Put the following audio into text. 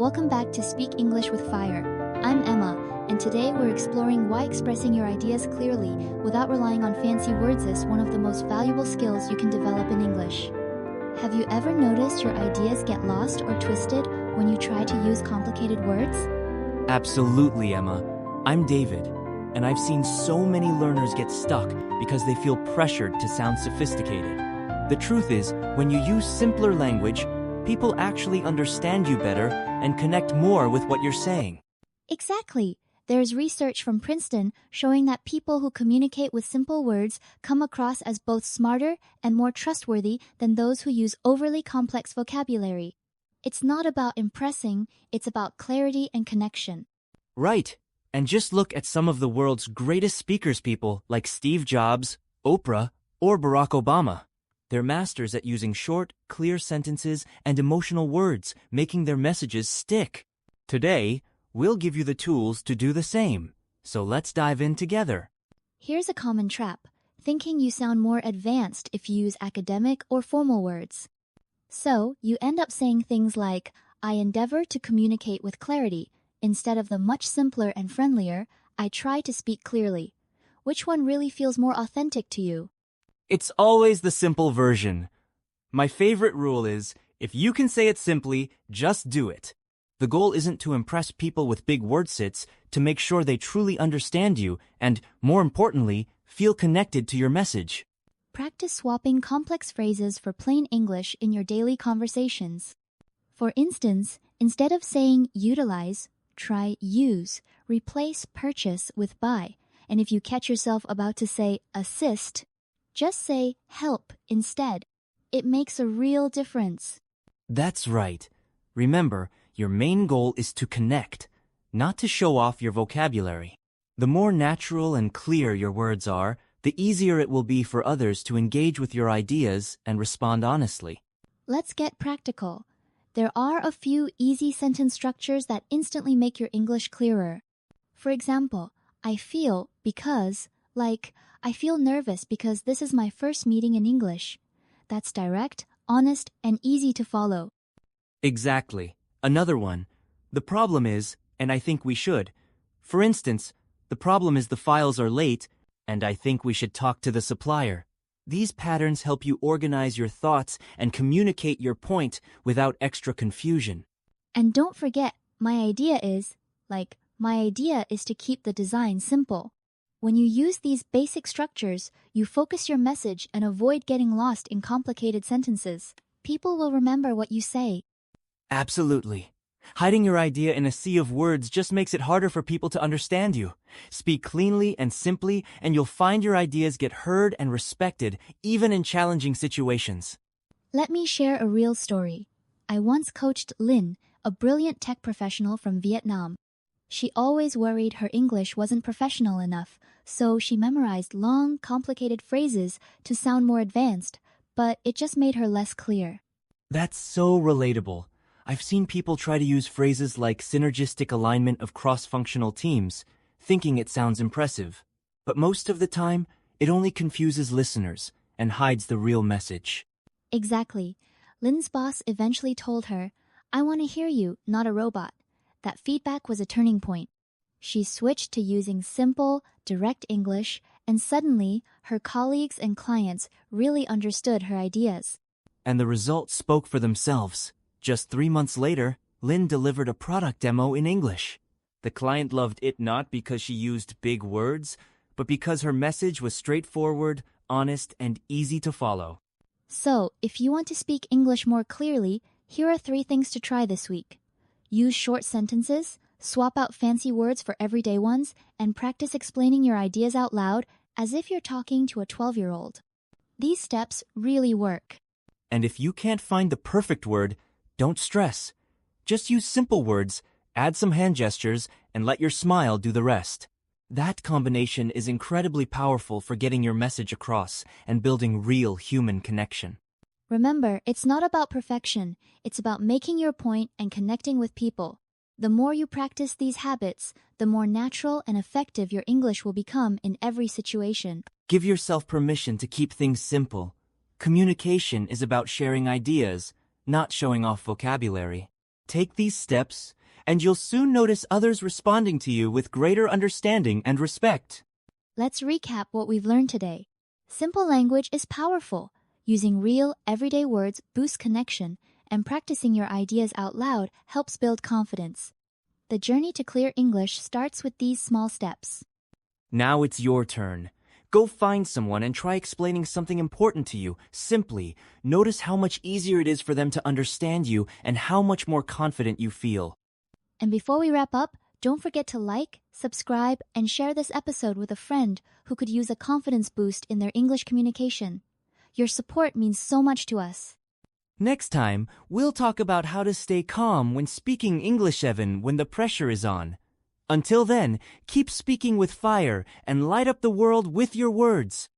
Welcome back to Speak English with Fire. I'm Emma, and today we're exploring why expressing your ideas clearly without relying on fancy words is one of the most valuable skills you can develop in English. Have you ever noticed your ideas get lost or twisted when you try to use complicated words? Absolutely, Emma. I'm David, and I've seen so many learners get stuck because they feel pressured to sound sophisticated. The truth is, when you use simpler language, people actually understand you better and connect more with what you're saying. Exactly. There's research from Princeton showing that people who communicate with simple words come across as both smarter and more trustworthy than those who use overly complex vocabulary. It's not about impressing, it's about clarity and connection. Right. And just look at some of the world's greatest speakers people like Steve Jobs, Oprah, or Barack Obama. They're masters at using short, clear sentences and emotional words, making their messages stick. Today, we'll give you the tools to do the same. So let's dive in together. Here's a common trap, thinking you sound more advanced if you use academic or formal words. So, you end up saying things like, I endeavor to communicate with clarity, instead of the much simpler and friendlier, I try to speak clearly. Which one really feels more authentic to you? It's always the simple version. My favorite rule is, if you can say it simply, just do it. The goal isn't to impress people with big wordsits, to make sure they truly understand you and, more importantly, feel connected to your message. Practice swapping complex phrases for plain English in your daily conversations. For instance, instead of saying utilize, try use. Replace purchase with buy. And if you catch yourself about to say assist, just say help instead. It makes a real difference. That's right. Remember, your main goal is to connect, not to show off your vocabulary. The more natural and clear your words are, the easier it will be for others to engage with your ideas and respond honestly. Let's get practical. There are a few easy sentence structures that instantly make your English clearer. For example, I feel because, like, I feel nervous because this is my first meeting in English. That's direct, honest, and easy to follow. Exactly. Another one. The problem is, and I think we should. For instance, the problem is the files are late, and I think we should talk to the supplier. These patterns help you organize your thoughts and communicate your point without extra confusion. And don't forget, my idea is to keep the design simple. When you use these basic structures, you focus your message and avoid getting lost in complicated sentences. People will remember what you say. Absolutely. Hiding your idea in a sea of words just makes it harder for people to understand you. Speak cleanly and simply, and you'll find your ideas get heard and respected, even in challenging situations. Let me share a real story. I once coached Lynn, a brilliant tech professional from Vietnam. She always worried her English wasn't professional enough, so she memorized long, complicated phrases to sound more advanced, but it just made her less clear. That's so relatable. I've seen people try to use phrases like synergistic alignment of cross-functional teams, thinking it sounds impressive. But most of the time, it only confuses listeners and hides the real message. Exactly. Lynn's boss eventually told her, I want to hear you, not a robot. That feedback was a turning point. She switched to using simple, direct English, and suddenly, her colleagues and clients really understood her ideas. And the results spoke for themselves. Just 3 months later, Lynn delivered a product demo in English. The client loved it not because she used big words, but because her message was straightforward, honest, and easy to follow. So, if you want to speak English more clearly, here are 3 things to try this week. Use short sentences, swap out fancy words for everyday ones, and practice explaining your ideas out loud as if you're talking to a 12-year-old. These steps really work. And if you can't find the perfect word, don't stress. Just use simple words, add some hand gestures, and let your smile do the rest. That combination is incredibly powerful for getting your message across and building real human connection. Remember, it's not about perfection. It's about making your point and connecting with people. The more you practice these habits, the more natural and effective your English will become in every situation. Give yourself permission to keep things simple. Communication is about sharing ideas, not showing off vocabulary. Take these steps, and you'll soon notice others responding to you with greater understanding and respect. Let's recap what we've learned today. Simple language is powerful. Using real, everyday words boosts connection, and practicing your ideas out loud helps build confidence. The journey to clear English starts with these small steps. Now it's your turn. Go find someone and try explaining something important to you, simply. Notice how much easier it is for them to understand you and how much more confident you feel. And before we wrap up, don't forget to like, subscribe, and share this episode with a friend who could use a confidence boost in their English communication. Your support means so much to us. Next time, we'll talk about how to stay calm when speaking English even when the pressure is on. Until then, keep speaking with fire and light up the world with your words.